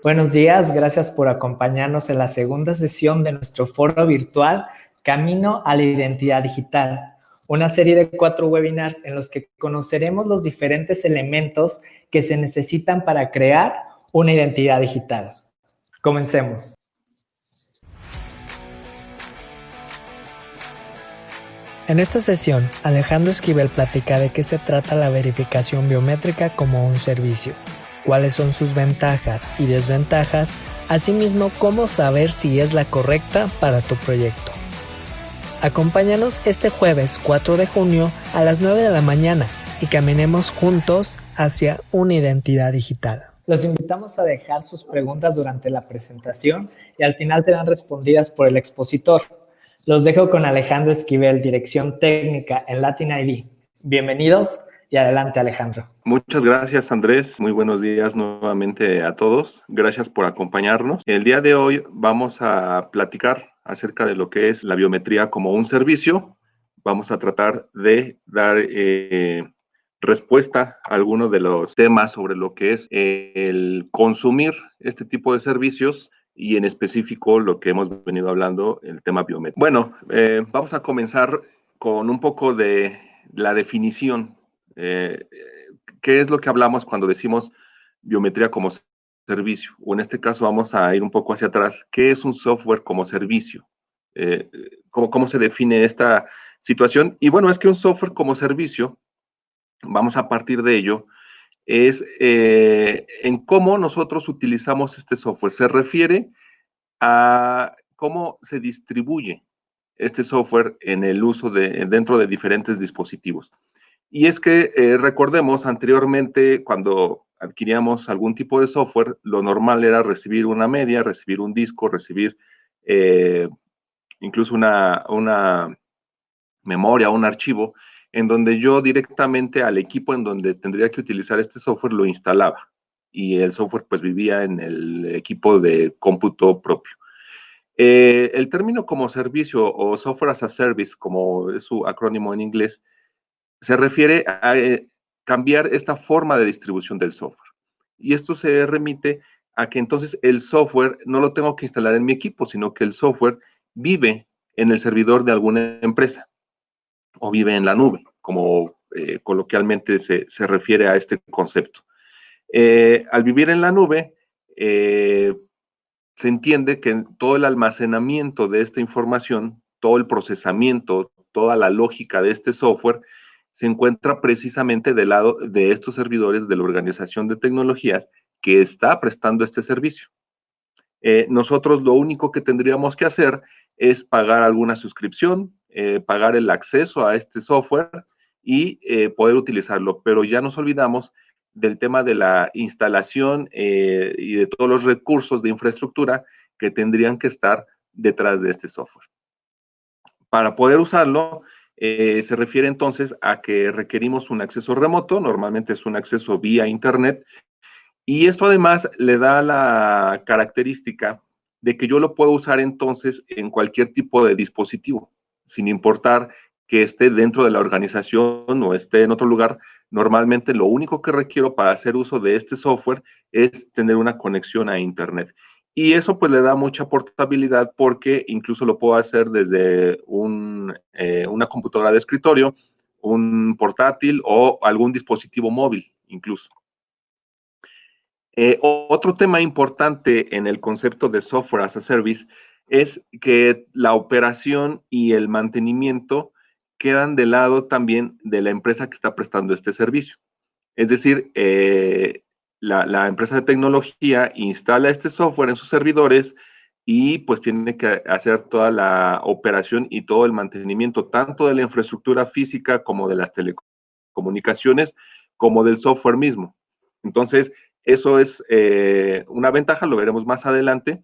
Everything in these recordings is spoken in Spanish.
Buenos días, gracias por acompañarnos en la segunda sesión de nuestro foro virtual Camino a la Identidad Digital, una serie de 4 webinars en los que conoceremos los diferentes elementos que se necesitan para crear una identidad digital. Comencemos. En esta sesión, Alejandro Esquivel platica de qué se trata la verificación biométrica como un servicio, cuáles son sus ventajas y desventajas, asimismo cómo saber si es la correcta para tu proyecto. Acompáñanos este jueves 4 de junio a las 9 de la mañana y caminemos juntos hacia una identidad digital. Los invitamos a dejar sus preguntas durante la presentación y al final serán respondidas por el expositor. Los dejo con Alejandro Esquivel, Dirección Técnica en Latin ID. Bienvenidos y adelante, Alejandro. Muchas gracias, Andrés. Muy buenos días nuevamente a todos. Gracias por acompañarnos. El día de hoy vamos a platicar acerca de lo que es la biometría como un servicio. Vamos a tratar de dar respuesta a algunos de los temas sobre lo que es el consumir este tipo de servicios y en específico lo que hemos venido hablando, el tema biométrico. Bueno, vamos a comenzar con un poco de la definición. ¿Qué es lo que hablamos cuando decimos biometría como servicio? O en este caso vamos a ir un poco hacia atrás. ¿Qué es un software como servicio? ¿Cómo se define esta situación? Y bueno, es que un software como servicio, vamos a partir de ello, es en cómo nosotros utilizamos este software. Se refiere a cómo se distribuye este software en el uso dentro de diferentes dispositivos. Y es que recordemos anteriormente cuando adquiríamos algún tipo de software, lo normal era recibir una media, recibir un disco, recibir incluso una memoria, un archivo, en donde yo directamente al equipo en donde tendría que utilizar este software lo instalaba y el software pues vivía en el equipo de cómputo propio. El término como servicio o software as a service, como es su acrónimo en inglés, se refiere a cambiar esta forma de distribución del software. Y esto se remite a que entonces el software no lo tengo que instalar en mi equipo, sino que el software vive en el servidor de alguna empresa o vive en la nube, como coloquialmente se refiere a este concepto. Al vivir en la nube, se entiende que todo el almacenamiento de esta información, todo el procesamiento, toda la lógica de este software se encuentra precisamente del lado de estos servidores de la organización de tecnologías que está prestando este servicio. Nosotros lo único que tendríamos que hacer es pagar alguna suscripción, pagar el acceso a este software y poder utilizarlo, pero ya nos olvidamos del tema de la instalación y de todos los recursos de infraestructura que tendrían que estar detrás de este software. Para poder usarlo, se refiere entonces a que requerimos un acceso remoto, normalmente es un acceso vía internet, y esto además le da la característica de que yo lo puedo usar entonces en cualquier tipo de dispositivo, sin importar que esté dentro de la organización o esté en otro lugar. Normalmente lo único que requiero para hacer uso de este software es tener una conexión a Internet. Y eso pues le da mucha portabilidad porque incluso lo puedo hacer desde una computadora de escritorio, un portátil o algún dispositivo móvil incluso. Otro tema importante en el concepto de software as a service es que la operación y el mantenimiento quedan de lado también de la empresa que está prestando este servicio. Es decir, la empresa de tecnología instala este software en sus servidores y pues tiene que hacer toda la operación y todo el mantenimiento, tanto de la infraestructura física como de las telecomunicaciones, como del software mismo. Entonces, eso es una ventaja, lo veremos más adelante,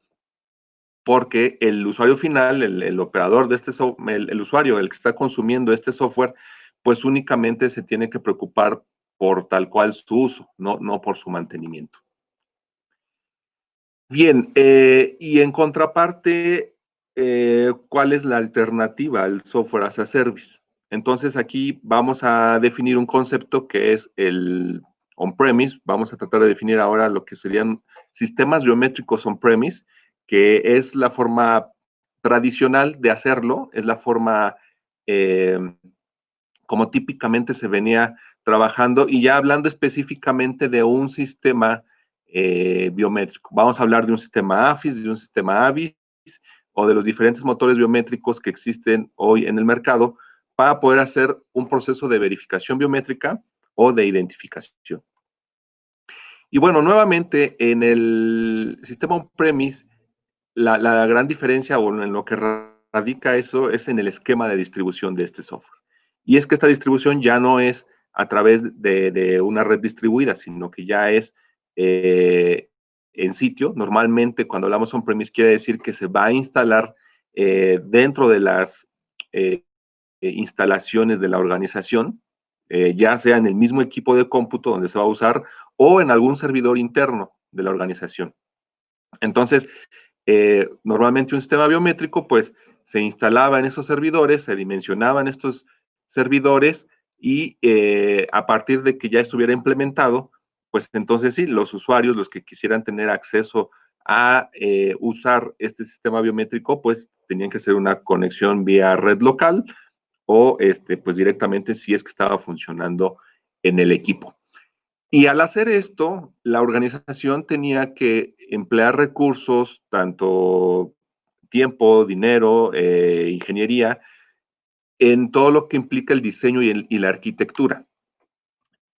porque el usuario final, el operador de este software, el usuario, el que está consumiendo este software, pues únicamente se tiene que preocupar por tal cual su uso, no por su mantenimiento. Bien, y en contraparte, ¿cuál es la alternativa al software as a service? Entonces aquí vamos a definir un concepto que es el on-premise. Vamos a tratar de definir ahora lo que serían sistemas biométricos on-premise, que es la forma tradicional de hacerlo, es la forma como típicamente se venía trabajando, y ya hablando específicamente de un sistema biométrico. Vamos a hablar de un sistema AFIS, de un sistema AVIS, o de los diferentes motores biométricos que existen hoy en el mercado para poder hacer un proceso de verificación biométrica o de identificación. Y bueno, nuevamente en el sistema on-premise, la gran diferencia o en lo que radica eso es en el esquema de distribución de este software. Y es que esta distribución ya no es a través de una red distribuida, sino que ya es en sitio. Normalmente cuando hablamos on-premise quiere decir que se va a instalar dentro de las instalaciones de la organización, ya sea en el mismo equipo de cómputo donde se va a usar o en algún servidor interno de la organización. Entonces, normalmente un sistema biométrico pues se instalaba en esos servidores, se dimensionaban estos servidores y a partir de que ya estuviera implementado, pues entonces sí, los usuarios, los que quisieran tener acceso a usar este sistema biométrico, pues tenían que hacer una conexión vía red local o pues directamente si es que estaba funcionando en el equipo. Y al hacer esto, la organización tenía que emplear recursos, tanto tiempo, dinero, ingeniería, en todo lo que implica el diseño y la arquitectura.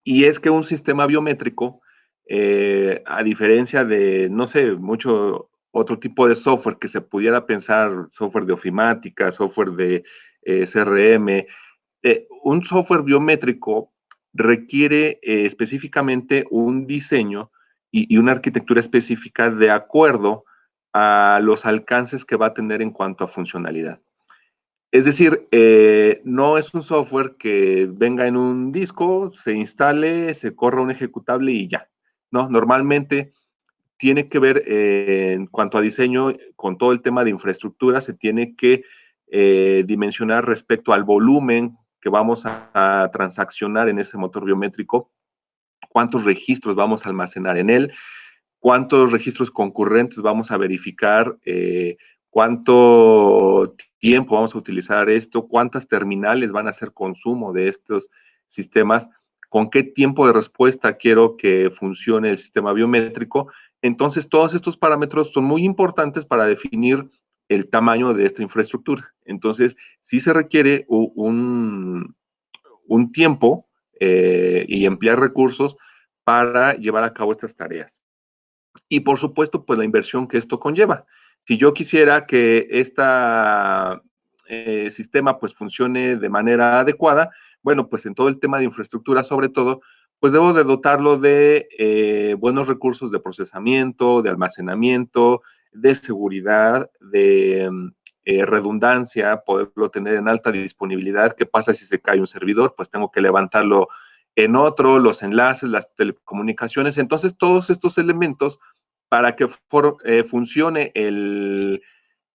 Y es que un sistema biométrico, a diferencia de, no sé, mucho otro tipo de software que se pudiera pensar, software de ofimática, software de CRM, un software biométrico requiere específicamente un diseño y una arquitectura específica de acuerdo a los alcances que va a tener en cuanto a funcionalidad. Es decir, no es un software que venga en un disco, se instale, se corra un ejecutable y ya. No, normalmente tiene que ver en cuanto a diseño con todo el tema de infraestructura, se tiene que dimensionar respecto al volumen que vamos a transaccionar en ese motor biométrico, cuántos registros vamos a almacenar en él, cuántos registros concurrentes vamos a verificar, cuánto tiempo vamos a utilizar esto, cuántas terminales van a hacer consumo de estos sistemas, con qué tiempo de respuesta quiero que funcione el sistema biométrico. Entonces, todos estos parámetros son muy importantes para definir el tamaño de esta infraestructura. Entonces, sí se requiere un tiempo y emplear recursos para llevar a cabo estas tareas. Y por supuesto, pues la inversión que esto conlleva. Si yo quisiera que este sistema pues funcione de manera adecuada, bueno, pues en todo el tema de infraestructura sobre todo, pues debo de dotarlo de buenos recursos de procesamiento, de almacenamiento, de seguridad, de redundancia, poderlo tener en alta disponibilidad. ¿Qué pasa si se cae un servidor? Pues tengo que levantarlo en otro, los enlaces, las telecomunicaciones. Entonces, todos estos elementos para que funcione el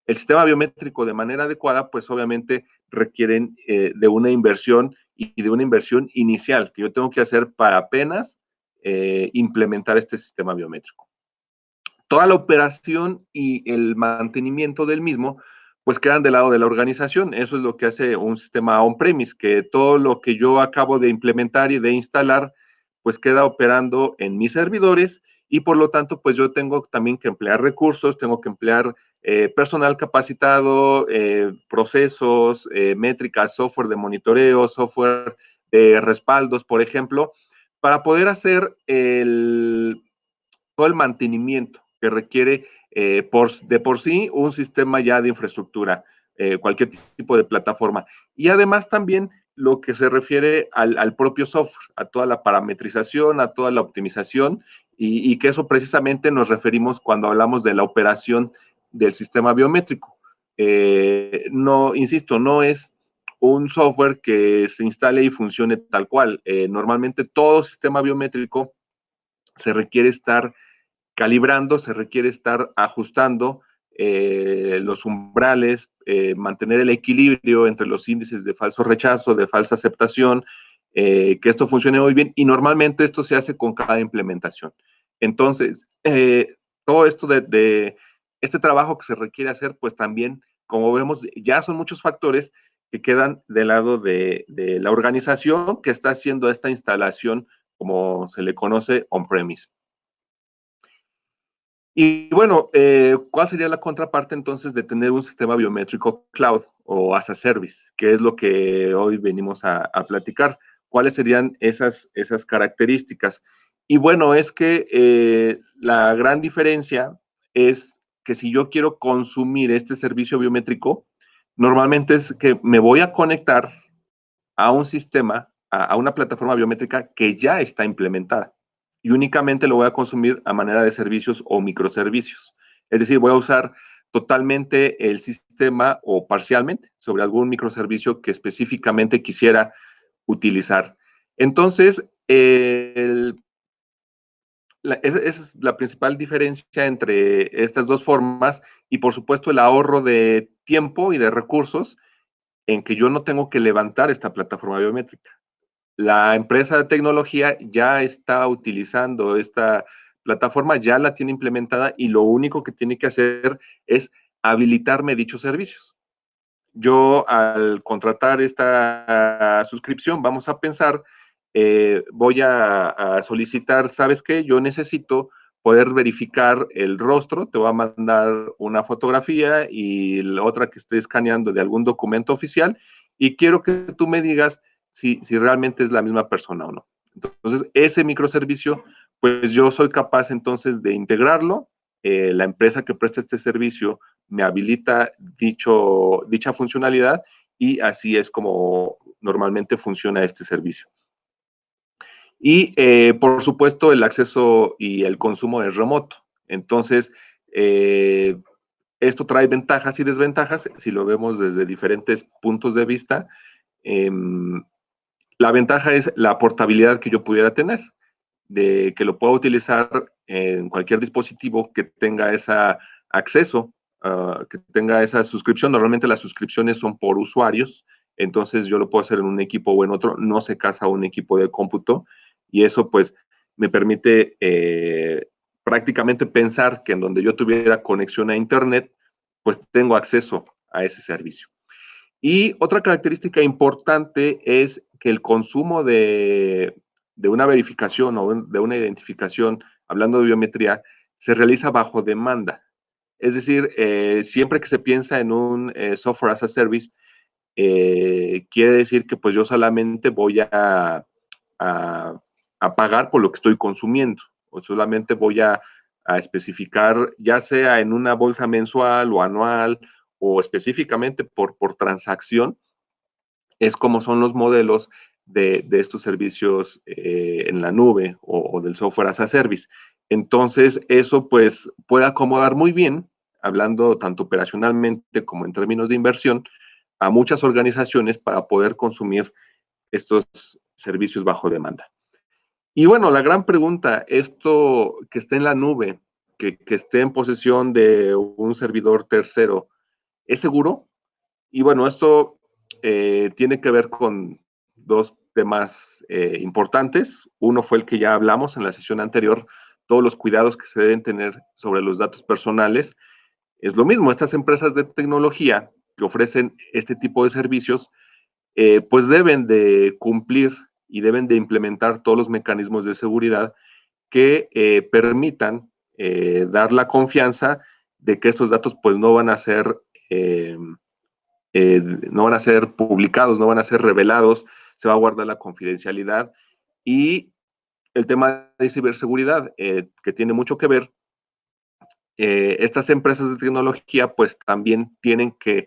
sistema biométrico de manera adecuada, pues obviamente requieren de una inversión y de una inversión inicial que yo tengo que hacer para apenas implementar este sistema biométrico. Toda la operación y el mantenimiento del mismo, pues quedan del lado de la organización. Eso es lo que hace un sistema on-premise, que todo lo que yo acabo de implementar y de instalar, pues queda operando en mis servidores y por lo tanto, pues yo tengo también que emplear recursos, tengo que emplear personal capacitado, procesos, métricas, software de monitoreo, software de respaldos, por ejemplo, para poder hacer todo el mantenimiento que requiere de por sí un sistema ya de infraestructura, cualquier tipo de plataforma. Y además también lo que se refiere al propio software, a toda la parametrización, a toda la optimización, y que eso precisamente nos referimos cuando hablamos de la operación del sistema biométrico. No, insisto, no es un software que se instale y funcione tal cual. Normalmente todo sistema biométrico se requiere estar calibrando, se requiere estar ajustando los umbrales, mantener el equilibrio entre los índices de falso rechazo, de falsa aceptación, que esto funcione muy bien, y normalmente esto se hace con cada implementación. Entonces, todo esto de este trabajo que se requiere hacer, pues también, como vemos, ya son muchos factores que quedan del lado de la organización que está haciendo esta instalación, como se le conoce, on-premise. Y bueno, ¿cuál sería la contraparte entonces de tener un sistema biométrico cloud o as a service? Que es lo que hoy venimos a platicar. ¿Cuáles serían esas características? Y bueno, es que la gran diferencia es que si yo quiero consumir este servicio biométrico, normalmente es que me voy a conectar a un sistema, a una plataforma biométrica que ya está implementada, y únicamente lo voy a consumir a manera de servicios o microservicios. Es decir, voy a usar totalmente el sistema o parcialmente sobre algún microservicio que específicamente quisiera utilizar. Entonces, esa es la principal diferencia entre estas dos formas, y por supuesto el ahorro de tiempo y de recursos en que yo no tengo que levantar esta plataforma biométrica. La empresa de tecnología ya está utilizando esta plataforma, ya la tiene implementada, y lo único que tiene que hacer es habilitarme dichos servicios. Yo, al contratar esta suscripción, vamos a pensar, voy a solicitar, ¿sabes qué? Yo necesito poder verificar el rostro, te voy a mandar una fotografía y la otra que esté escaneando de algún documento oficial, y quiero que tú me digas si realmente es la misma persona o no. Entonces, ese microservicio, pues yo soy capaz entonces de integrarlo. La empresa que presta este servicio me habilita dicha funcionalidad, y así es como normalmente funciona este servicio. Y por supuesto el acceso y el consumo es remoto. Entonces, esto trae ventajas y desventajas si lo vemos desde diferentes puntos de vista. Eh, la ventaja es la portabilidad que yo pudiera tener, de que lo pueda utilizar en cualquier dispositivo que tenga ese acceso, que tenga esa suscripción. Normalmente las suscripciones son por usuarios, entonces yo lo puedo hacer en un equipo o en otro, no se casa un equipo de cómputo, y eso pues me permite prácticamente pensar que en donde yo tuviera conexión a Internet, pues tengo acceso a ese servicio. Y otra característica importante es que el consumo de una verificación o de una identificación, hablando de biometría, se realiza bajo demanda. Es decir, siempre que se piensa en un software as a service, quiere decir que pues yo solamente voy a pagar por lo que estoy consumiendo, o solamente voy a especificar, ya sea en una bolsa mensual o anual, o específicamente por transacción. Es como son los modelos de estos servicios en la nube o del software as a service. Entonces, eso pues puede acomodar muy bien, hablando tanto operacionalmente como en términos de inversión, a muchas organizaciones para poder consumir estos servicios bajo demanda. Y bueno, la gran pregunta, esto que esté en la nube, que esté en posesión de un servidor tercero, ¿es seguro? Y bueno, esto tiene que ver con dos temas importantes. Uno fue el que ya hablamos en la sesión anterior, todos los cuidados que se deben tener sobre los datos personales. Es lo mismo, estas empresas de tecnología que ofrecen este tipo de servicios, pues deben de cumplir y deben de implementar todos los mecanismos de seguridad que permitan dar la confianza de que estos datos pues no van a ser no van a ser publicados, no van a ser revelados, se va a guardar la confidencialidad. Y el tema de ciberseguridad, que tiene mucho que ver, estas empresas de tecnología pues también tienen que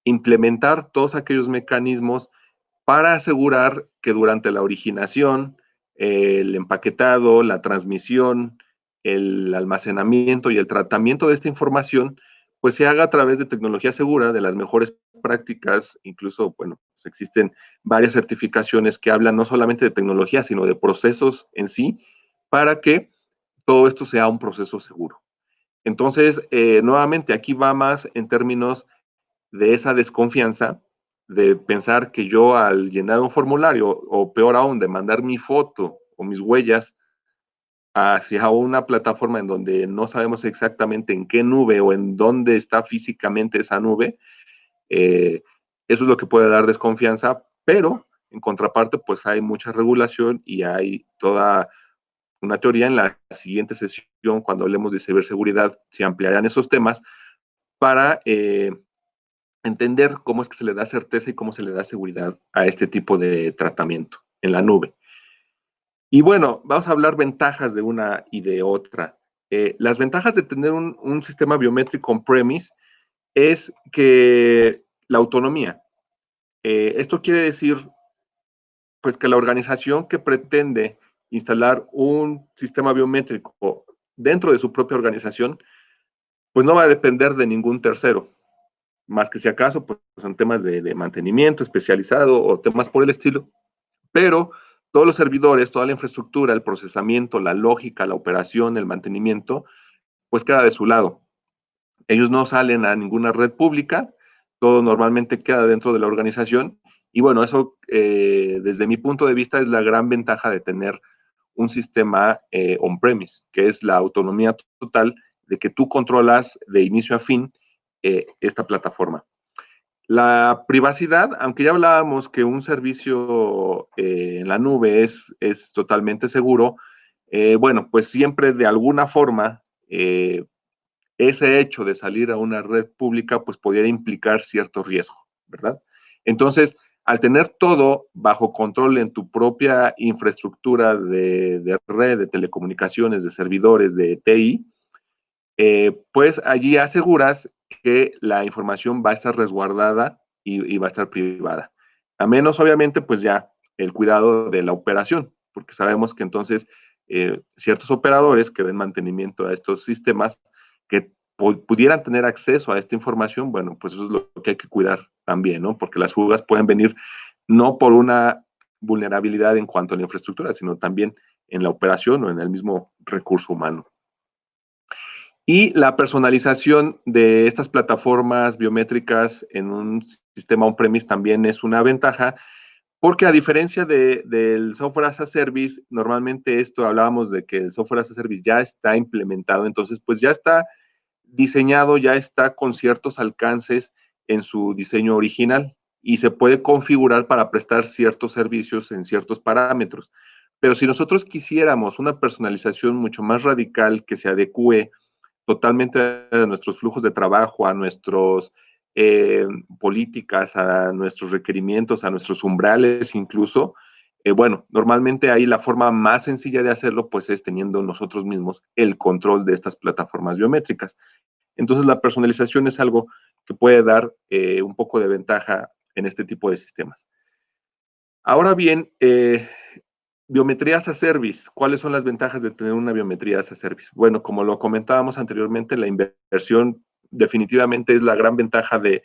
implementar todos aquellos mecanismos para asegurar que durante la originación, el empaquetado, la transmisión, el almacenamiento y el tratamiento de esta información, pues se haga a través de tecnología segura, de las mejores prácticas. Incluso, bueno, pues existen varias certificaciones que hablan no solamente de tecnología, sino de procesos en sí, para que todo esto sea un proceso seguro. Entonces, nuevamente, aquí va más en términos de esa desconfianza de pensar que yo al llenar un formulario, o peor aún, de mandar mi foto o mis huellas hacia una plataforma en donde no sabemos exactamente en qué nube o en dónde está físicamente esa nube, eso es lo que puede dar desconfianza, pero en contraparte, pues hay mucha regulación y hay toda una teoría. En la siguiente sesión, cuando hablemos de ciberseguridad, se ampliarán esos temas para entender cómo es que se le da certeza y cómo se le da seguridad a este tipo de tratamiento en la nube. Y bueno, vamos a hablar ventajas de una y de otra. Las ventajas de tener un sistema biométrico on-premise es que la autonomía. Esto quiere decir, pues, que la organización que pretende instalar un sistema biométrico dentro de su propia organización, pues no va a depender de ningún tercero, más que si acaso, pues son temas de mantenimiento especializado o temas por el estilo, pero todos los servidores, toda la infraestructura, el procesamiento, la lógica, la operación, el mantenimiento, pues queda de su lado. Ellos no salen a ninguna red pública, todo normalmente queda dentro de la organización. Y bueno, eso desde mi punto de vista es la gran ventaja de tener un sistema on-premise, que es la autonomía total de que tú controlas de inicio a fin esta plataforma. La privacidad, aunque ya hablábamos que un servicio en la nube es totalmente seguro, bueno, pues siempre de alguna forma ese hecho de salir a una red pública pues pudiera implicar cierto riesgo, ¿verdad? Entonces, al tener todo bajo control en tu propia infraestructura de red, de telecomunicaciones, de servidores, de TI, pues allí aseguras que la información va a estar resguardada y va a estar privada. A menos, obviamente, pues ya el cuidado de la operación, porque sabemos que entonces ciertos operadores que den mantenimiento a estos sistemas que pudieran tener acceso a esta información, bueno, pues eso es lo que hay que cuidar también, ¿no? Porque las fugas pueden venir no por una vulnerabilidad en cuanto a la infraestructura, sino también en la operación o en el mismo recurso humano. Y la personalización de estas plataformas biométricas en un sistema on-premise también es una ventaja, porque a diferencia del software as a service, normalmente esto hablábamos de que el software as a service ya está implementado, entonces pues ya está diseñado, ya está con ciertos alcances en su diseño original y se puede configurar para prestar ciertos servicios en ciertos parámetros. Pero si nosotros quisiéramos una personalización mucho más radical que se adecue totalmente a nuestros flujos de trabajo, a nuestras políticas, a nuestros requerimientos, a nuestros umbrales incluso, bueno, normalmente ahí la forma más sencilla de hacerlo pues es teniendo nosotros mismos el control de estas plataformas biométricas. Entonces la personalización es algo que puede dar un poco de ventaja en este tipo de sistemas. Ahora bien, biometría as a service. ¿Cuáles son las ventajas de tener una biometría as a service? Bueno, como lo comentábamos anteriormente, la inversión definitivamente es la gran ventaja de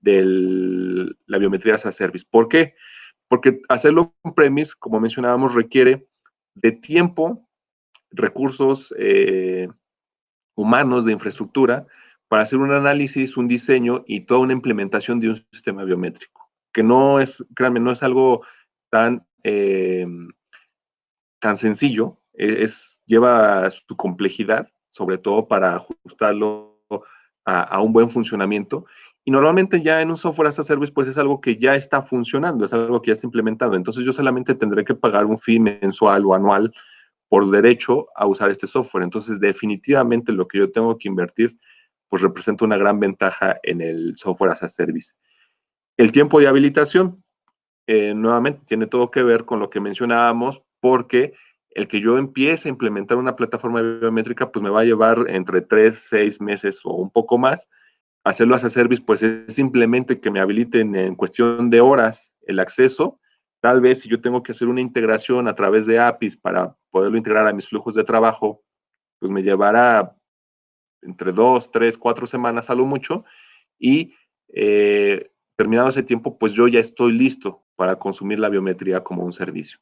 la biometría as a service. ¿Por qué? Porque hacerlo on-premise, como mencionábamos, requiere de tiempo, recursos humanos, de infraestructura, para hacer un análisis, un diseño y toda una implementación de un sistema biométrico, que no es, créanme, no es algo tan tan sencillo, lleva su complejidad, sobre todo para ajustarlo a un buen funcionamiento. Y normalmente ya en un software as a service, pues es algo que ya está funcionando, es algo que ya está implementado. Entonces yo solamente tendré que pagar un fee mensual o anual por derecho a usar este software. Entonces definitivamente lo que yo tengo que invertir, pues representa una gran ventaja en el software as a service. El tiempo de habilitación, nuevamente, tiene todo que ver con lo que mencionábamos, porque el que yo empiece a implementar una plataforma biométrica, pues me va a llevar entre 3, 6 meses o un poco más. Hacerlo as a service, pues es simplemente que me habiliten en cuestión de horas el acceso. Tal vez si yo tengo que hacer una integración a través de APIs para poderlo integrar a mis flujos de trabajo, pues me llevará entre 2, 3, 4 semanas a lo mucho, y terminado ese tiempo, pues yo ya estoy listo para consumir la biometría como un servicio.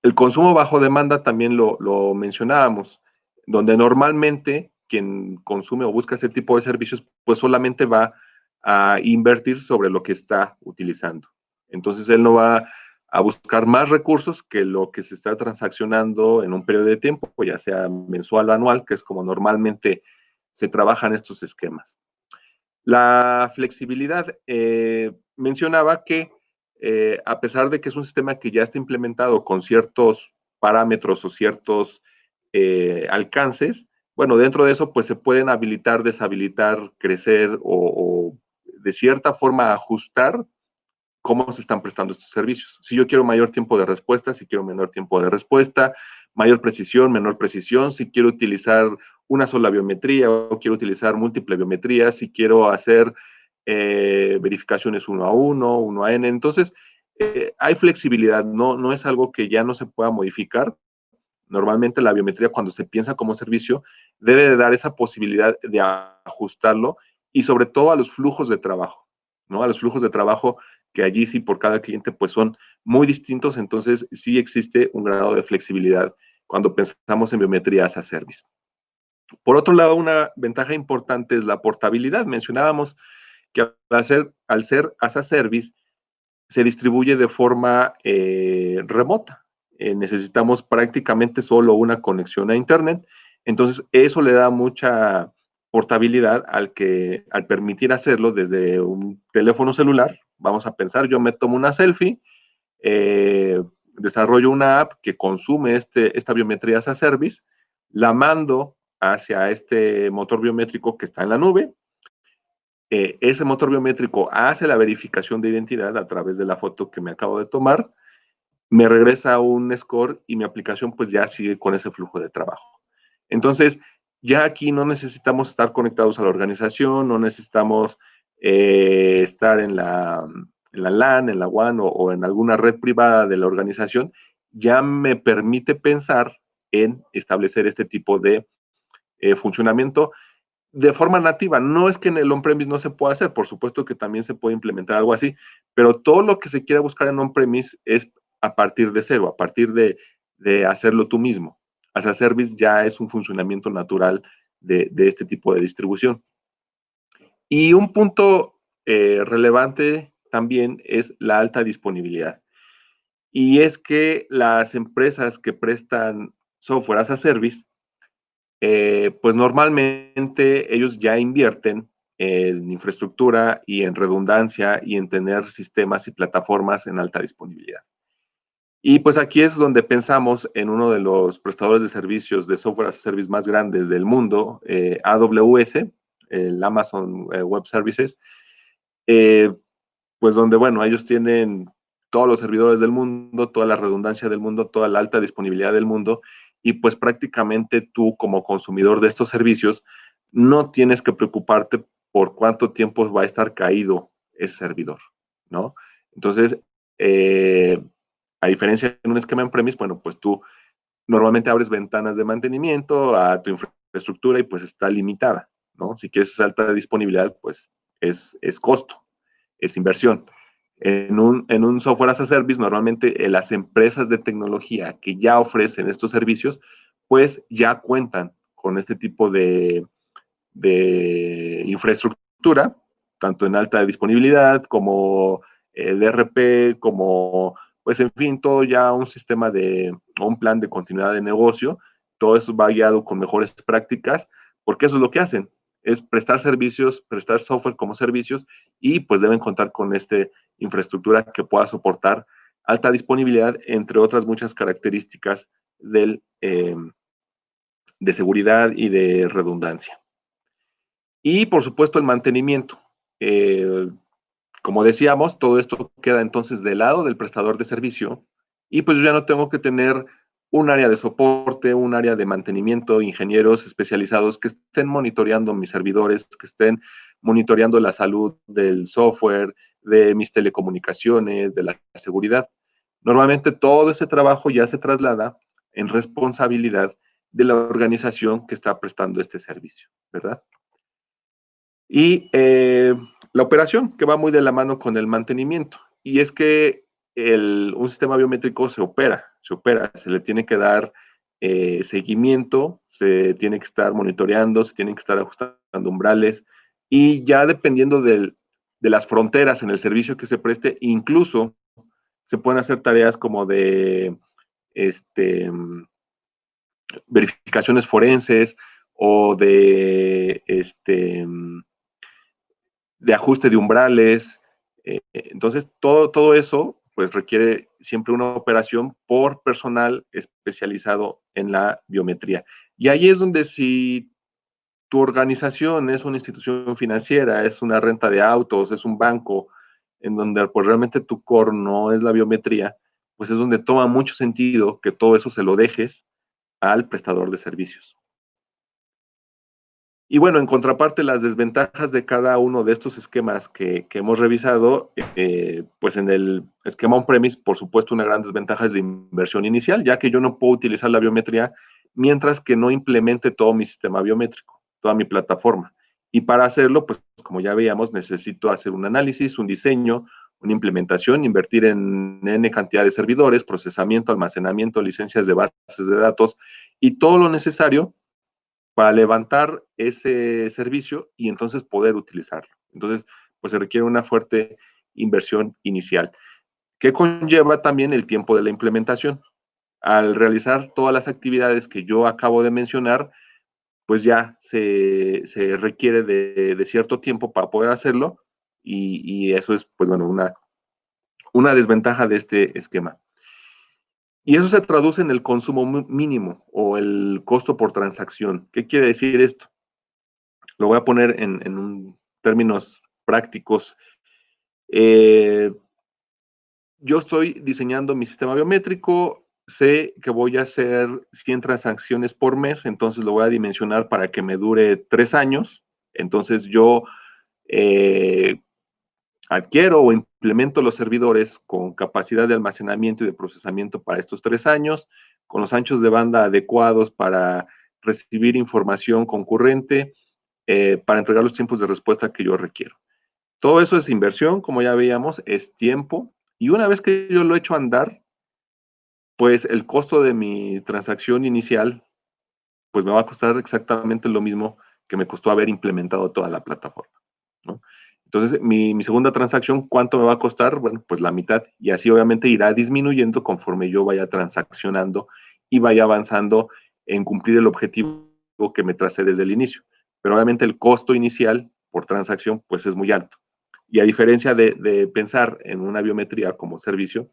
El consumo bajo demanda también lo mencionábamos, donde normalmente quien consume o busca este tipo de servicios, pues solamente va a invertir sobre lo que está utilizando. Entonces él no va a buscar más recursos que lo que se está transaccionando en un periodo de tiempo, ya sea mensual o anual, que es como normalmente se trabajan estos esquemas. La flexibilidad, mencionaba que a pesar de que es un sistema que ya está implementado con ciertos parámetros o ciertos alcances, bueno, dentro de eso pues se pueden habilitar, deshabilitar, crecer o de cierta forma ajustar cómo se están prestando estos servicios. Si yo quiero mayor tiempo de respuesta, si quiero menor tiempo de respuesta, mayor precisión, menor precisión, si quiero utilizar una sola biometría o quiero utilizar múltiple biometría, si quiero hacer verificaciones 1 a 1, 1 a n. Entonces, hay flexibilidad, no es algo que ya no se pueda modificar. Normalmente la biometría, cuando se piensa como servicio, debe de dar esa posibilidad de ajustarlo y sobre todo a los flujos de trabajo, ¿no? A los flujos de trabajo que allí sí por cada cliente pues son muy distintos, entonces sí existe un grado de flexibilidad cuando pensamos en biometría as a service. Por otro lado, una ventaja importante es la portabilidad. Mencionábamos que al ser as a service se distribuye de forma remota. Necesitamos prácticamente solo una conexión a Internet. Entonces, eso le da mucha portabilidad al permitir hacerlo desde un teléfono celular. Vamos a pensar, yo me tomo una selfie, desarrollo una app que consume esta biometría as a service, la mando hacia este motor biométrico que está en la nube. Ese motor biométrico hace la verificación de identidad a través de la foto que me acabo de tomar, me regresa un score y mi aplicación pues ya sigue con ese flujo de trabajo. Entonces, ya aquí no necesitamos estar conectados a la organización, no necesitamos estar en la LAN, en la WAN o en alguna red privada de la organización, ya me permite pensar en establecer este tipo de funcionamiento de forma nativa. No es que en el on-premise no se pueda hacer, por supuesto que también se puede implementar algo así, pero todo lo que se quiera buscar en on-premise es a partir de cero, a partir de hacerlo tú mismo. As a service ya es un funcionamiento natural de este tipo de distribución. Y un punto relevante también es la alta disponibilidad. Y es que las empresas que prestan software as a service pues normalmente ellos ya invierten en infraestructura y en redundancia y en tener sistemas y plataformas en alta disponibilidad. Y pues aquí es donde pensamos en uno de los prestadores de servicios de software as a service más grandes del mundo, AWS, el Amazon Web Services, eh, pues donde, bueno, ellos tienen todos los servidores del mundo, toda la redundancia del mundo, toda la alta disponibilidad del mundo, y pues prácticamente tú como consumidor de estos servicios no tienes que preocuparte por cuánto tiempo va a estar caído ese servidor, ¿no? Entonces, a diferencia de un esquema en premise, bueno, pues tú normalmente abres ventanas de mantenimiento a tu infraestructura y pues está limitada, ¿no? Si quieres alta disponibilidad, pues es costo, es inversión. En un software as a service, normalmente las empresas de tecnología que ya ofrecen estos servicios, pues ya cuentan con este tipo de infraestructura, tanto en alta disponibilidad como DRP, como, pues en fin, todo ya un sistema o un plan de continuidad de negocio, todo eso va guiado con mejores prácticas, porque eso es lo que hacen, es prestar servicios, prestar software como servicios y pues deben contar con esta infraestructura que pueda soportar alta disponibilidad, entre otras muchas características de seguridad y de redundancia. Y por supuesto el mantenimiento. Eh, como decíamos, todo esto queda entonces del lado del prestador de servicio y pues yo ya no tengo que tener un área de soporte, un área de mantenimiento, ingenieros especializados que estén monitoreando mis servidores, que estén monitoreando la salud del software, de mis telecomunicaciones, de la seguridad. Normalmente todo ese trabajo ya se traslada en responsabilidad de la organización que está prestando este servicio, ¿verdad? Y la operación, que va muy de la mano con el mantenimiento. Y es que un sistema biométrico se le tiene que dar seguimiento, se tiene que estar monitoreando, se tienen que estar ajustando umbrales. Y ya dependiendo las fronteras en el servicio que se preste. Incluso se pueden hacer tareas como de verificaciones forenses o de ajuste de umbrales. Entonces, todo eso pues requiere siempre una operación por personal especializado en la biometría. Y ahí es donde, si tu organización es una institución financiera, es una renta de autos, es un banco, en donde pues realmente tu core no es la biometría, pues es donde toma mucho sentido que todo eso se lo dejes al prestador de servicios. Y bueno, en contraparte, las desventajas de cada uno de estos esquemas que hemos revisado, pues en el esquema on-premise, por supuesto, una gran desventaja es la inversión inicial, ya que yo no puedo utilizar la biometría mientras que no implemente todo mi sistema biométrico, toda mi plataforma. Y para hacerlo, pues como ya veíamos, necesito hacer un análisis, un diseño, una implementación, invertir en N cantidad de servidores, procesamiento, almacenamiento, licencias de bases de datos y todo lo necesario para levantar ese servicio y entonces poder utilizarlo. Entonces, pues se requiere una fuerte inversión inicial, que conlleva también el tiempo de la implementación. Al realizar todas las actividades que yo acabo de mencionar, pues ya se requiere de cierto tiempo para poder hacerlo y eso es, pues bueno, una desventaja de este esquema. Y eso se traduce en el consumo mínimo o el costo por transacción. ¿Qué quiere decir esto? Lo voy a poner en términos prácticos. Yo estoy diseñando mi sistema biométrico, sé que voy a hacer 100 transacciones por mes, entonces lo voy a dimensionar para que me dure 3 años. Entonces yo adquiero o implemento los servidores con capacidad de almacenamiento y de procesamiento para estos 3 años, con los anchos de banda adecuados para recibir información concurrente, para entregar los tiempos de respuesta que yo requiero. Todo eso es inversión, como ya veíamos, es tiempo, y una vez que yo lo he hecho andar, pues el costo de mi transacción inicial, pues me va a costar exactamente lo mismo que me costó haber implementado toda la plataforma, ¿no? Entonces, mi segunda transacción, ¿cuánto me va a costar? Bueno, pues la mitad, y así obviamente irá disminuyendo conforme yo vaya transaccionando y vaya avanzando en cumplir el objetivo que me tracé desde el inicio. Pero obviamente el costo inicial por transacción, pues es muy alto. Y a diferencia de pensar en una biometría como servicio,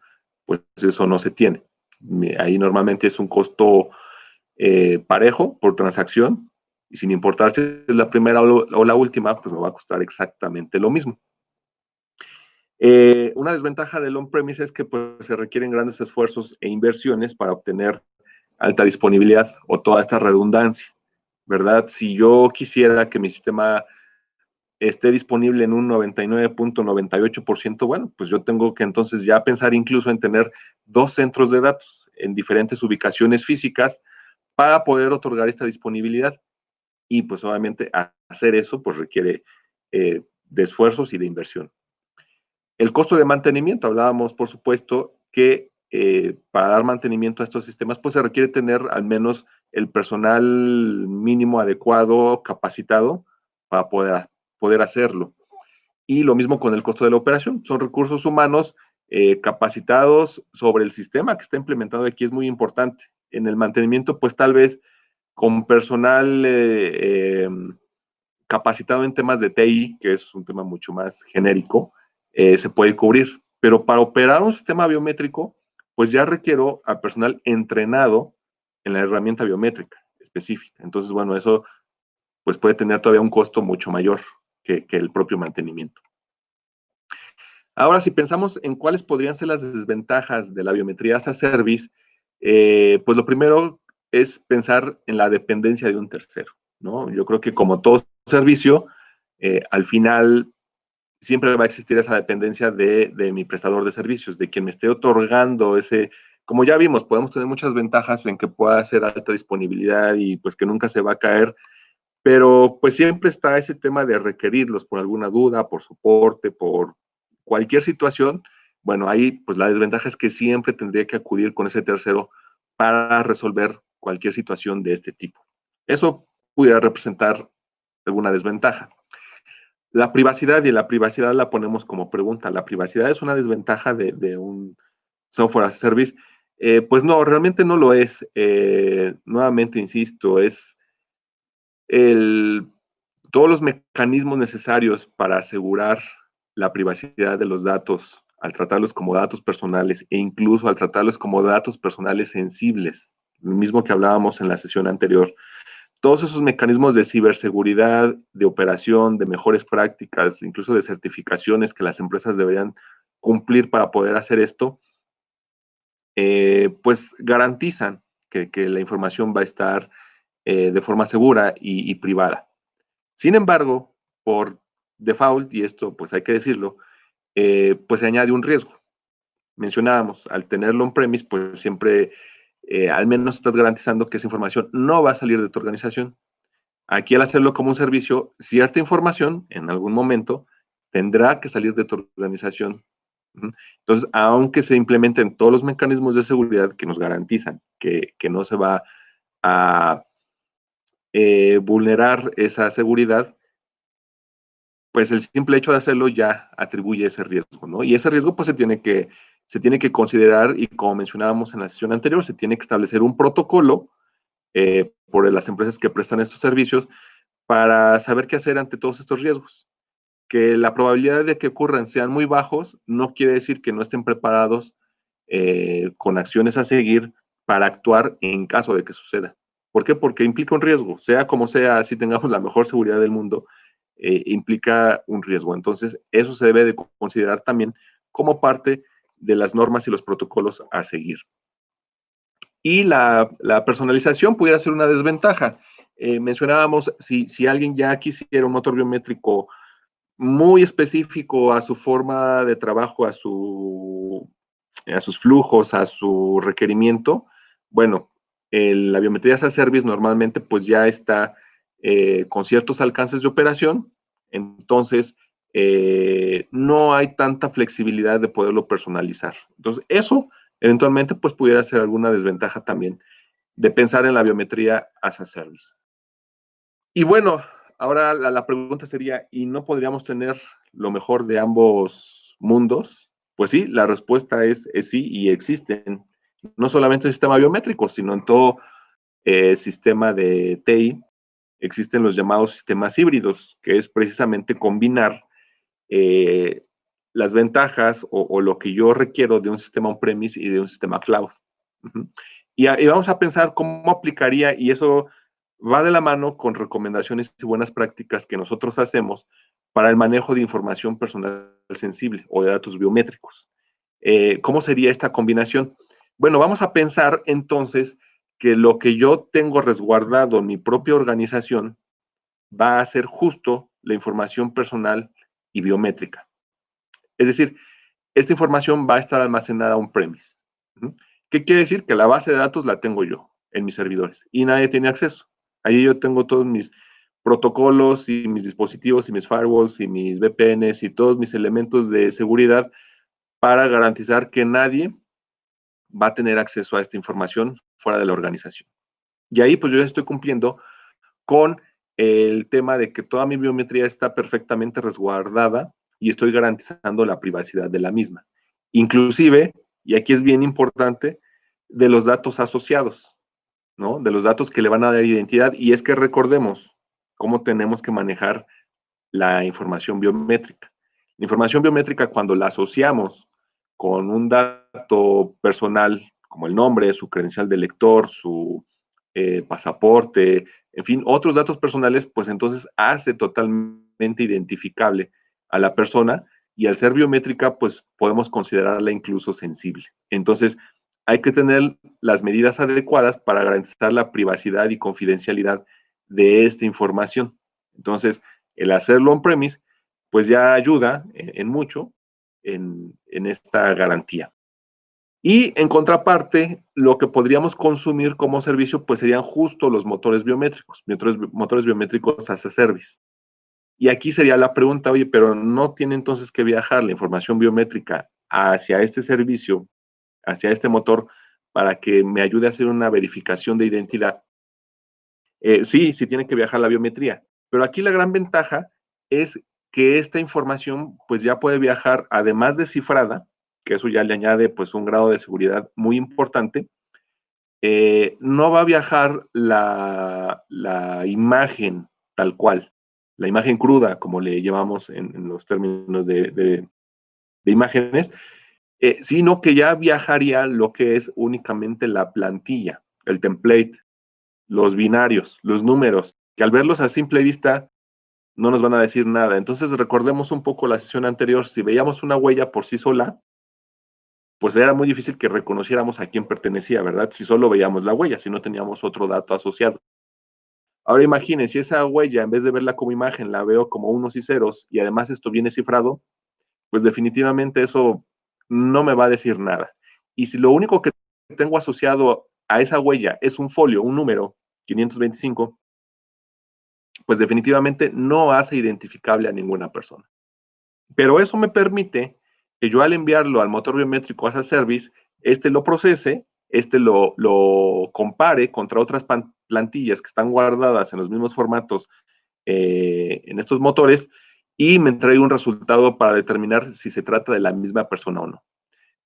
pues eso no se tiene. Ahí normalmente es un costo parejo por transacción, y sin importar si es la primera o la última, pues me va a costar exactamente lo mismo. Una desventaja del on-premise es que pues, se requieren grandes esfuerzos e inversiones para obtener alta disponibilidad o toda esta redundancia, ¿verdad? Si yo quisiera que mi sistema esté disponible en un 99.98%, bueno, pues yo tengo que entonces ya pensar incluso en tener 2 centros de datos en diferentes ubicaciones físicas para poder otorgar esta disponibilidad. Y pues obviamente hacer eso pues requiere de esfuerzos y de inversión. El costo de mantenimiento, hablábamos por supuesto que para dar mantenimiento a estos sistemas pues se requiere tener al menos el personal mínimo adecuado, capacitado para poder hacerlo. Y lo mismo con el costo de la operación, son recursos humanos capacitados sobre el sistema que está implementado aquí, es muy importante. En el mantenimiento pues tal vez con personal capacitado en temas de TI, que es un tema mucho más genérico, se puede cubrir. Pero para operar un sistema biométrico, pues ya requiero al personal entrenado en la herramienta biométrica específica. Entonces, bueno, eso pues puede tener todavía un costo mucho mayor que el propio mantenimiento. Ahora, si pensamos en cuáles podrían ser las desventajas de la biometría as a service, pues lo primero es pensar en la dependencia de un tercero, ¿no? Yo creo que como todo servicio, al final siempre va a existir esa dependencia de mi prestador de servicios, de quien me esté otorgando ese, como ya vimos, podemos tener muchas ventajas en que pueda ser alta disponibilidad y pues que nunca se va a caer, pero pues siempre está ese tema de requerirlos por alguna duda, por soporte, por cualquier situación. Bueno, ahí pues la desventaja es que siempre tendría que acudir con ese tercero para resolver cualquier situación de este tipo. Eso pudiera representar alguna desventaja. La privacidad, y la privacidad la ponemos como pregunta. ¿La privacidad es una desventaja de un software as a service? Pues no, realmente no lo es. Nuevamente, insisto, es el, todos los mecanismos necesarios para asegurar la privacidad de los datos al tratarlos como datos personales e incluso al tratarlos como datos personales sensibles, lo mismo que hablábamos en la sesión anterior. Todos esos mecanismos de ciberseguridad, de operación, de mejores prácticas, incluso de certificaciones que las empresas deberían cumplir para poder hacer esto, pues garantizan que la información va a estar de forma segura y privada. Sin embargo, por default, y esto pues hay que decirlo, pues se añade un riesgo. Mencionábamos, al tenerlo on-premise, pues siempre al menos estás garantizando que esa información no va a salir de tu organización. Aquí, al hacerlo como un servicio, cierta información en algún momento tendrá que salir de tu organización. Entonces, aunque se implementen todos los mecanismos de seguridad que nos garantizan que no se va a vulnerar esa seguridad, pues el simple hecho de hacerlo ya atribuye ese riesgo, ¿no? Y ese riesgo pues se tiene que considerar, y como mencionábamos en la sesión anterior, se tiene que establecer un protocolo por las empresas que prestan estos servicios para saber qué hacer ante todos estos riesgos. Que la probabilidad de que ocurran sean muy bajos no quiere decir que no estén preparados con acciones a seguir para actuar en caso de que suceda. ¿Por qué? Porque implica un riesgo, sea como sea, si tengamos la mejor seguridad del mundo, implica un riesgo. Entonces, eso se debe de considerar también como parte de las normas y los protocolos a seguir. Y la personalización pudiera ser una desventaja. Mencionábamos, si alguien ya quisiera un motor biométrico muy específico a su forma de trabajo, a sus flujos, a su requerimiento, bueno, la biometría as a service normalmente pues ya está con ciertos alcances de operación, entonces no hay tanta flexibilidad de poderlo personalizar. Entonces eso eventualmente pues pudiera ser alguna desventaja también de pensar en la biometría as a service. Y bueno, ahora la pregunta sería, ¿y no podríamos tener lo mejor de ambos mundos? Pues sí, la respuesta es sí, y existen no solamente el sistema biométrico, sino en todo sistema de TI existen los llamados sistemas híbridos, que es precisamente combinar eh, las ventajas o lo que yo requiero de un sistema on-premise y de un sistema cloud. Uh-huh. Y vamos a pensar cómo aplicaría, y eso va de la mano con recomendaciones y buenas prácticas que nosotros hacemos para el manejo de información personal sensible o de datos biométricos. ¿Cómo sería esta combinación? Bueno, vamos a pensar entonces que lo que yo tengo resguardado en mi propia organización va a ser justo la información personal y biométrica. Es decir, esta información va a estar almacenada on-premise. ¿Qué quiere decir? Que la base de datos la tengo yo en mis servidores y nadie tiene acceso. Ahí yo tengo todos mis protocolos y mis dispositivos y mis firewalls y mis VPNs y todos mis elementos de seguridad para garantizar que nadie va a tener acceso a esta información fuera de la organización. Y ahí pues yo ya estoy cumpliendo con el tema de que toda mi biometría está perfectamente resguardada y estoy garantizando la privacidad de la misma. Inclusive, y aquí es bien importante, de los datos asociados, ¿no? De los datos que le van a dar identidad. Y es que recordemos cómo tenemos que manejar la información biométrica. La información biométrica, cuando la asociamos con un dato personal, como el nombre, su credencial de lector, su pasaporte, en fin, otros datos personales, pues entonces hace totalmente identificable a la persona, y al ser biométrica, pues podemos considerarla incluso sensible. Entonces, hay que tener las medidas adecuadas para garantizar la privacidad y confidencialidad de esta información. Entonces, el hacerlo on-premise, pues ya ayuda en mucho en esta garantía. Y en contraparte, lo que podríamos consumir como servicio, pues serían justo los motores biométricos, motores biométricos as a service. Y aquí sería la pregunta, oye, pero no tiene entonces que viajar la información biométrica hacia este servicio, hacia este motor, para que me ayude a hacer una verificación de identidad. Sí, sí tiene que viajar la biometría, pero aquí la gran ventaja es que esta información pues ya puede viajar, además de cifrada, que eso ya le añade pues un grado de seguridad muy importante. No va a viajar la imagen tal cual, la imagen cruda, como le llamamos en los términos de imágenes, sino que ya viajaría lo que es únicamente la plantilla, el template, los binarios, los números, que al verlos a simple vista no nos van a decir nada. Entonces recordemos un poco la sesión anterior, si veíamos una huella por sí sola, pues era muy difícil que reconociéramos a quién pertenecía, ¿verdad? Si solo veíamos la huella, si no teníamos otro dato asociado. Ahora imaginen, si esa huella, en vez de verla como imagen, la veo como unos y ceros, y además esto viene cifrado, pues definitivamente eso no me va a decir nada. Y si lo único que tengo asociado a esa huella es un folio, un número, 525, pues definitivamente no hace identificable a ninguna persona. Pero eso me permite que yo al enviarlo al motor biométrico as a service, este lo procese, este lo compare contra otras plantillas que están guardadas en los mismos formatos en estos motores y me entregue un resultado para determinar si se trata de la misma persona o no.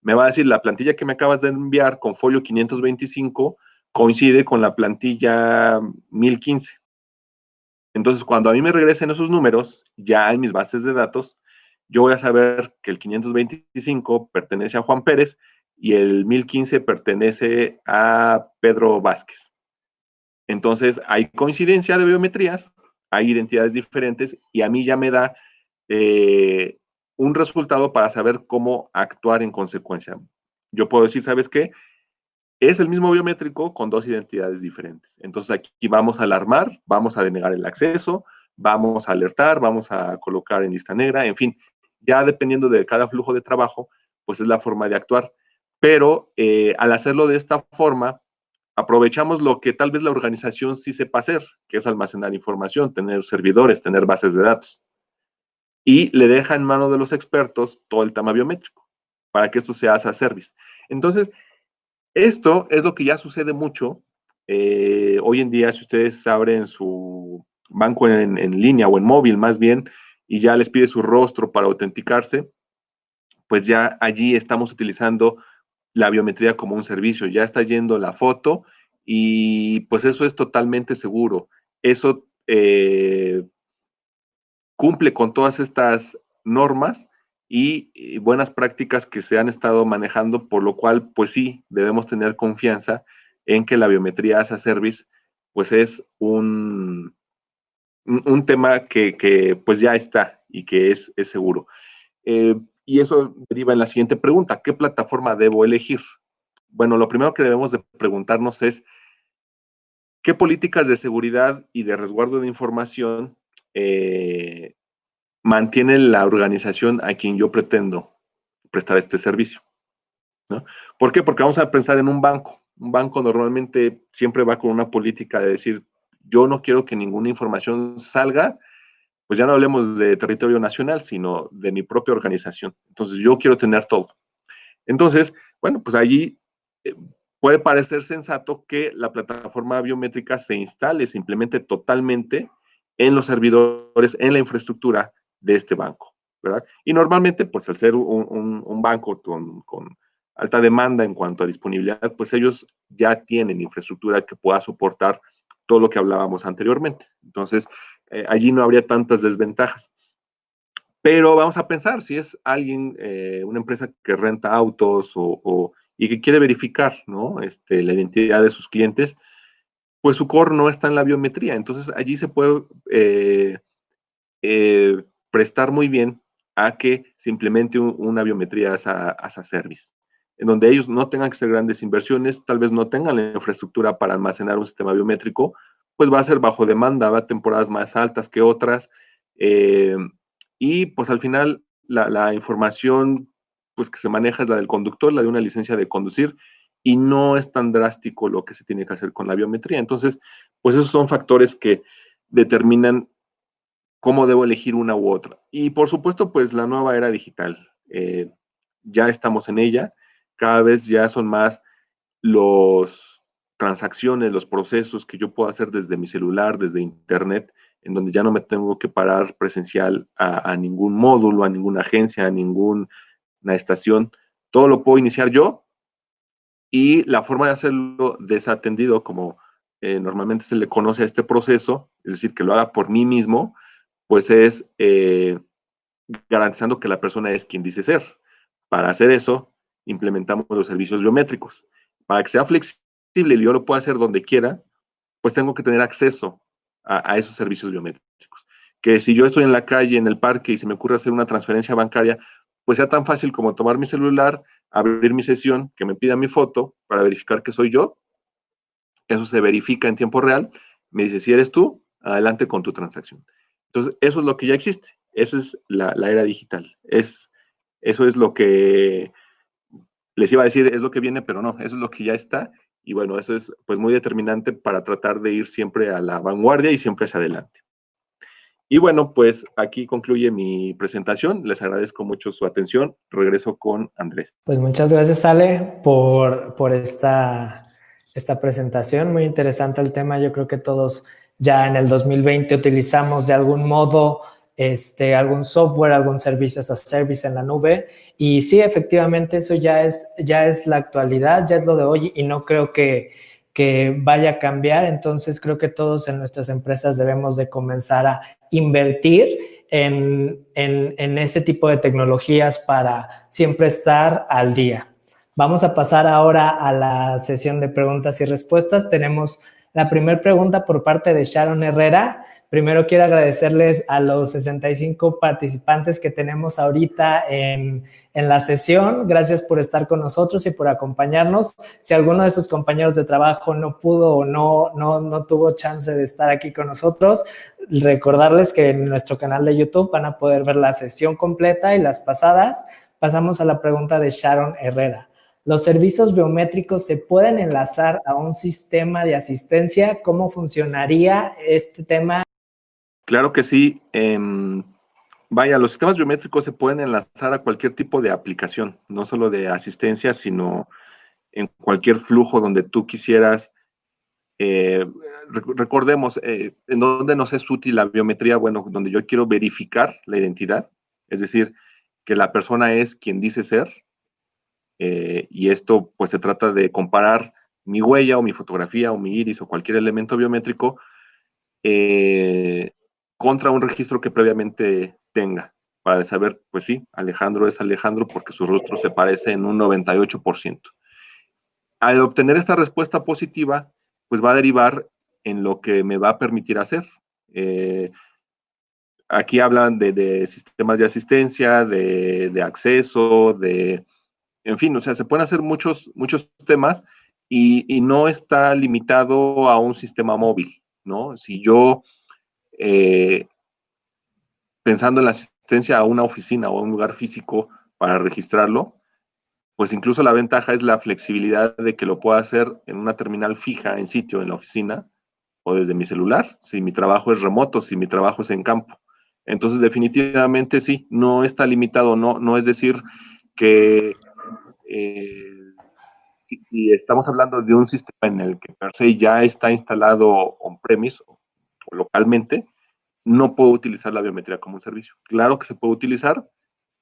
Me va a decir, la plantilla que me acabas de enviar con folio 525 coincide con la plantilla 1015. Entonces, cuando a mí me regresen esos números, ya en mis bases de datos, yo voy a saber que el 525 pertenece a Juan Pérez y el 1015 pertenece a Pedro Vázquez. Entonces, hay coincidencia de biometrías, hay identidades diferentes y a mí ya me da un resultado para saber cómo actuar en consecuencia. Yo puedo decir, ¿sabes qué? Es el mismo biométrico con dos identidades diferentes. Entonces aquí vamos a alarmar, vamos a denegar el acceso, vamos a alertar, vamos a colocar en lista negra, en fin, ya dependiendo de cada flujo de trabajo, pues es la forma de actuar. Pero al hacerlo de esta forma, aprovechamos lo que tal vez la organización sí sepa hacer, que es almacenar información, tener servidores, tener bases de datos. Y le deja en mano de los expertos todo el tema biométrico para que esto se haga a service. Entonces, esto es lo que ya sucede mucho. Hoy en día, si ustedes abren su banco en línea o en móvil más bien, y ya les pide su rostro para autenticarse, pues ya allí estamos utilizando la biometría como un servicio. Ya está yendo la foto y pues eso es totalmente seguro. Eso cumple con todas estas normas y buenas prácticas que se han estado manejando, por lo cual, pues sí, debemos tener confianza en que la biometría as a service, pues es un tema que, pues ya está y que es seguro. Y eso deriva en la siguiente pregunta, ¿qué plataforma debo elegir? Bueno, lo primero que debemos de preguntarnos es, ¿qué políticas de seguridad y de resguardo de información mantiene la organización a quien yo pretendo prestar este servicio? ¿No? ¿Por qué? Porque vamos a pensar en un banco. Un banco normalmente siempre va con una política de decir, yo no quiero que ninguna información salga, pues ya no hablemos de territorio nacional, sino de mi propia organización. Entonces yo quiero tener todo. Entonces, bueno, pues allí puede parecer sensato que la plataforma biométrica se instale, se implemente totalmente en los servidores, en la infraestructura de este banco, ¿verdad? Y normalmente, pues al ser un banco con alta demanda en cuanto a disponibilidad, pues ellos ya tienen infraestructura que pueda soportar todo lo que hablábamos anteriormente. Entonces, allí no habría tantas desventajas. Pero vamos a pensar, si es alguien, una empresa que renta autos y que quiere verificar, ¿no? La identidad de sus clientes, pues su core no está en la biometría. Entonces allí se puede prestar muy bien a que se implemente una biometría as a service, en donde ellos no tengan que hacer grandes inversiones, tal vez no tengan la infraestructura para almacenar un sistema biométrico, pues va a ser bajo demanda, va a temporadas más altas que otras, y pues al final la información pues que se maneja es la del conductor, la de una licencia de conducir, y no es tan drástico lo que se tiene que hacer con la biometría. Entonces, pues esos son factores que determinan cómo debo elegir una u otra. Y por supuesto, pues la nueva era digital. Ya estamos en ella, cada vez ya son más los transacciones, los procesos que yo puedo hacer desde mi celular, desde internet, en donde ya no me tengo que parar presencial a ningún módulo, a ninguna agencia, a ninguna estación. Todo lo puedo iniciar yo, y la forma de hacerlo desatendido, como normalmente se le conoce a este proceso, es decir, que lo haga por mí mismo, pues es garantizando que la persona es quien dice ser. Para hacer eso, implementamos los servicios biométricos. Para que sea flexible y yo lo pueda hacer donde quiera, pues tengo que tener acceso a esos servicios biométricos. Que si yo estoy en la calle, en el parque, y se me ocurre hacer una transferencia bancaria, pues sea tan fácil como tomar mi celular, abrir mi sesión, que me pida mi foto para verificar que soy yo. Eso se verifica en tiempo real. Me dice, si eres tú, adelante con tu transacción. Entonces, eso es lo que ya existe. Esa es la era digital. Eso es lo que les iba a decir, es lo que viene, pero no, eso es lo que ya está. Y bueno, eso es pues muy determinante para tratar de ir siempre a la vanguardia y siempre hacia adelante. Y bueno, pues aquí concluye mi presentación. Les agradezco mucho su atención. Regreso con Andrés. Pues muchas gracias, Ale, por esta presentación. Muy interesante el tema. Yo creo que todos ya en el 2020 utilizamos de algún modo algún software, algún servicio as a service en la nube. Y sí, efectivamente, eso ya es la actualidad, ya es lo de hoy, y no creo que vaya a cambiar. Entonces creo que todos en nuestras empresas debemos de comenzar a invertir en ese tipo de tecnologías para siempre estar al día. Vamos a pasar ahora a la sesión de preguntas y respuestas. Tenemos la primera pregunta por parte de Sharon Herrera. Primero quiero agradecerles a los 65 participantes que tenemos ahorita en la sesión. Gracias por estar con nosotros y por acompañarnos. Si alguno de sus compañeros de trabajo no pudo o no tuvo chance de estar aquí con nosotros, recordarles que en nuestro canal de YouTube van a poder ver la sesión completa y las pasadas. Pasamos a la pregunta de Sharon Herrera. ¿Los servicios biométricos se pueden enlazar a un sistema de asistencia? ¿Cómo funcionaría este tema? Claro que sí. Vaya, los sistemas biométricos se pueden enlazar a cualquier tipo de aplicación, no solo de asistencia, sino en cualquier flujo donde tú quisieras. Recordemos, en donde nos es útil la biometría, bueno, donde yo quiero verificar la identidad, es decir, que la persona es quien dice ser, y esto pues se trata de comparar mi huella o mi fotografía o mi iris o cualquier elemento biométrico contra un registro que previamente tenga, para saber, pues sí, Alejandro es Alejandro porque su rostro se parece en un 98%. Al obtener esta respuesta positiva, pues va a derivar en lo que me va a permitir hacer. Aquí hablan de sistemas de asistencia, de acceso, en fin, o sea, se pueden hacer muchos temas, y no está limitado a un sistema móvil, ¿no? Si yo, pensando en la asistencia a una oficina o a un lugar físico para registrarlo, pues incluso la ventaja es la flexibilidad de que lo pueda hacer en una terminal fija en sitio en la oficina o desde mi celular, si mi trabajo es remoto, si mi trabajo es en campo. Entonces, definitivamente sí, no está limitado, no es decir que si estamos hablando de un sistema en el que per se ya está instalado on-premise o localmente, no puedo utilizar la biometría como un servicio. Claro que se puede utilizar,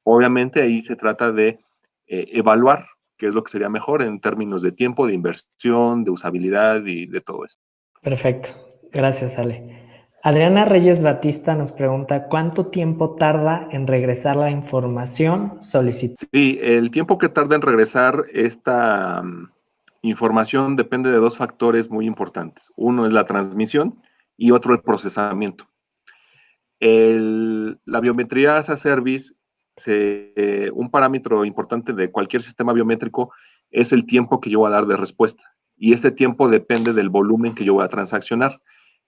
obviamente ahí se trata de evaluar qué es lo que sería mejor en términos de tiempo, de inversión, de usabilidad y de todo esto. Perfecto. Gracias, Ale. Adriana Reyes Batista nos pregunta, ¿cuánto tiempo tarda en regresar la información solicitada? Sí, el tiempo que tarda en regresar esta información depende de dos factores muy importantes. Uno es la transmisión y otro el procesamiento. La biometría as a service, un parámetro importante de cualquier sistema biométrico es el tiempo que yo voy a dar de respuesta. Y este tiempo depende del volumen que yo voy a transaccionar.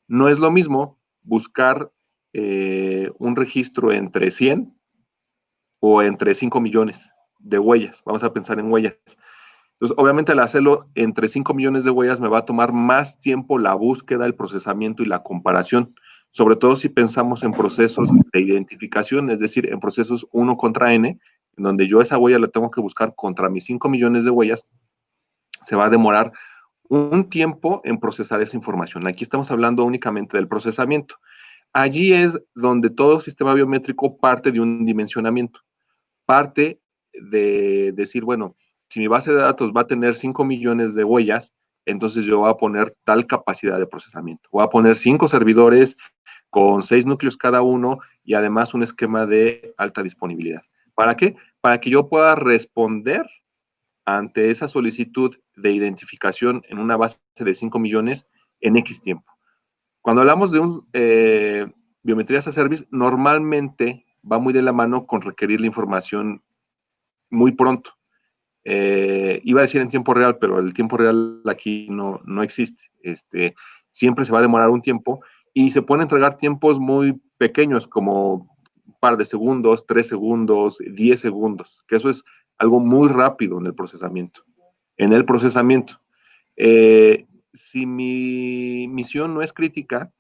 No es lo mismo buscar un registro entre 100 o entre 5 millones de huellas. Vamos a pensar en huellas. Entonces, obviamente, al hacerlo entre 5 millones de huellas me va a tomar más tiempo la búsqueda, el procesamiento y la comparación, sobre todo si pensamos en procesos de identificación, es decir, en procesos 1 contra n, en donde yo esa huella la tengo que buscar contra mis 5 millones de huellas, se va a demorar un tiempo en procesar esa información. Aquí estamos hablando únicamente del procesamiento. Allí es donde todo sistema biométrico parte de un dimensionamiento, parte de decir, bueno, si mi base de datos va a tener 5 millones de huellas, entonces yo voy a poner tal capacidad de procesamiento. Voy a poner 5 servidores con 6 núcleos cada uno y además un esquema de alta disponibilidad. ¿Para qué? Para que yo pueda responder ante esa solicitud de identificación en una base de 5 millones en X tiempo. Cuando hablamos de un biometría as a service, normalmente va muy de la mano con requerir la información muy pronto. Iba a decir en tiempo real, pero el tiempo real aquí no existe. Siempre se va a demorar un tiempo y se pueden entregar tiempos muy pequeños, como un par de segundos, 3 segundos, 10 segundos, que eso es algo muy rápido en el procesamiento. En el procesamiento, si mi misión no es crítica,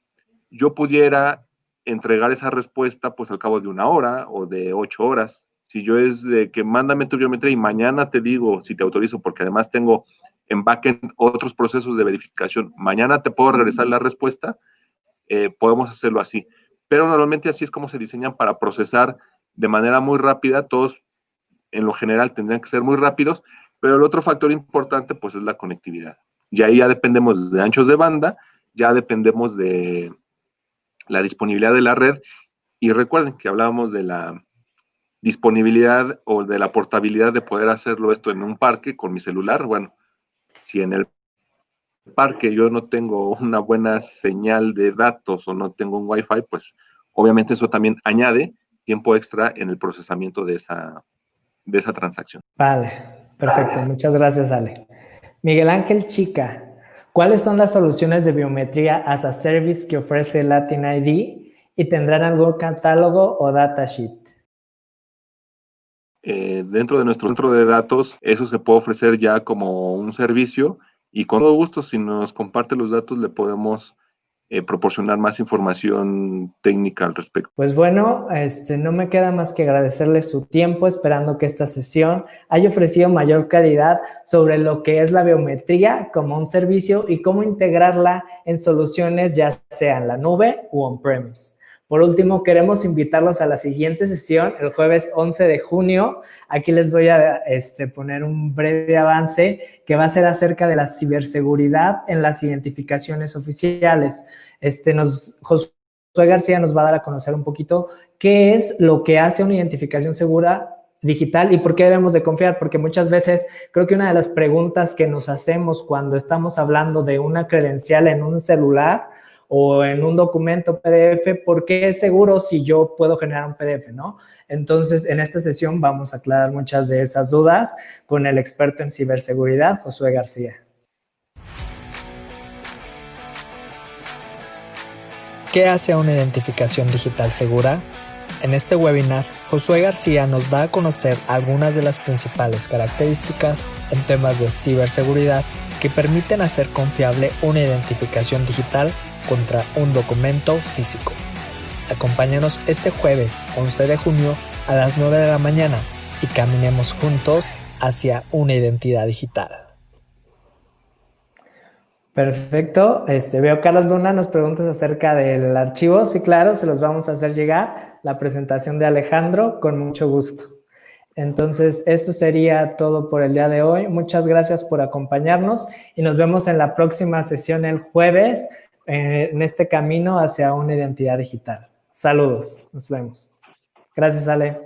yo pudiera entregar esa respuesta pues al cabo de 1 hora o de 8 horas. Si yo es de que mándame tu biometría y mañana te digo si te autorizo, porque además tengo en backend otros procesos de verificación, mañana te puedo regresar la respuesta, podemos hacerlo así. Pero normalmente así es como se diseñan para procesar de manera muy rápida. Todos en lo general tendrían que ser muy rápidos, pero el otro factor importante pues es la conectividad. Y ahí ya dependemos de anchos de banda, ya dependemos de la disponibilidad de la red. Y recuerden que hablábamos de la disponibilidad o de la portabilidad de poder hacerlo esto en un parque con mi celular. Bueno, si en el parque yo no tengo una buena señal de datos o no tengo un Wi-Fi, pues obviamente eso también añade tiempo extra en el procesamiento de esa transacción. Vale, perfecto. Muchas gracias, Ale. Miguel Ángel Chica, ¿cuáles son las soluciones de biometría as a service que ofrece Latin ID y tendrán algún catálogo o datasheet? Dentro de nuestro centro de datos, eso se puede ofrecer ya como un servicio y con todo gusto, si nos comparte los datos, le podemos proporcionar más información técnica al respecto. Pues bueno, no me queda más que agradecerles su tiempo, esperando que esta sesión haya ofrecido mayor claridad sobre lo que es la biometría como un servicio y cómo integrarla en soluciones ya sea en la nube u on-premise. Por último, queremos invitarlos a la siguiente sesión, el jueves 11 de junio. Aquí les voy a poner un breve avance que va a ser acerca de la ciberseguridad en las identificaciones oficiales. Josué García nos va a dar a conocer un poquito qué es lo que hace una identificación segura digital y por qué debemos de confiar, porque muchas veces creo que una de las preguntas que nos hacemos cuando estamos hablando de una credencial en un celular o en un documento PDF, ¿por qué es seguro si yo puedo generar un PDF, no? Entonces, en esta sesión vamos a aclarar muchas de esas dudas con el experto en ciberseguridad, Josué García. ¿Qué hace una identificación digital segura? En este webinar, Josué García nos da a conocer algunas de las principales características en temas de ciberseguridad que permiten hacer confiable una identificación digital contra un documento físico. Acompáñanos este jueves 11 de junio a las 9 de la mañana y caminemos juntos hacia una identidad digital. Perfecto. Veo Carlos Luna nos preguntas acerca del archivo. Sí, claro, se los vamos a hacer llegar. La presentación de Alejandro, con mucho gusto. Entonces, esto sería todo por el día de hoy. Muchas gracias por acompañarnos y nos vemos en la próxima sesión el jueves en este camino hacia una identidad digital. Saludos. Nos vemos. Gracias, Ale.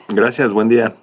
Gracias, buen día.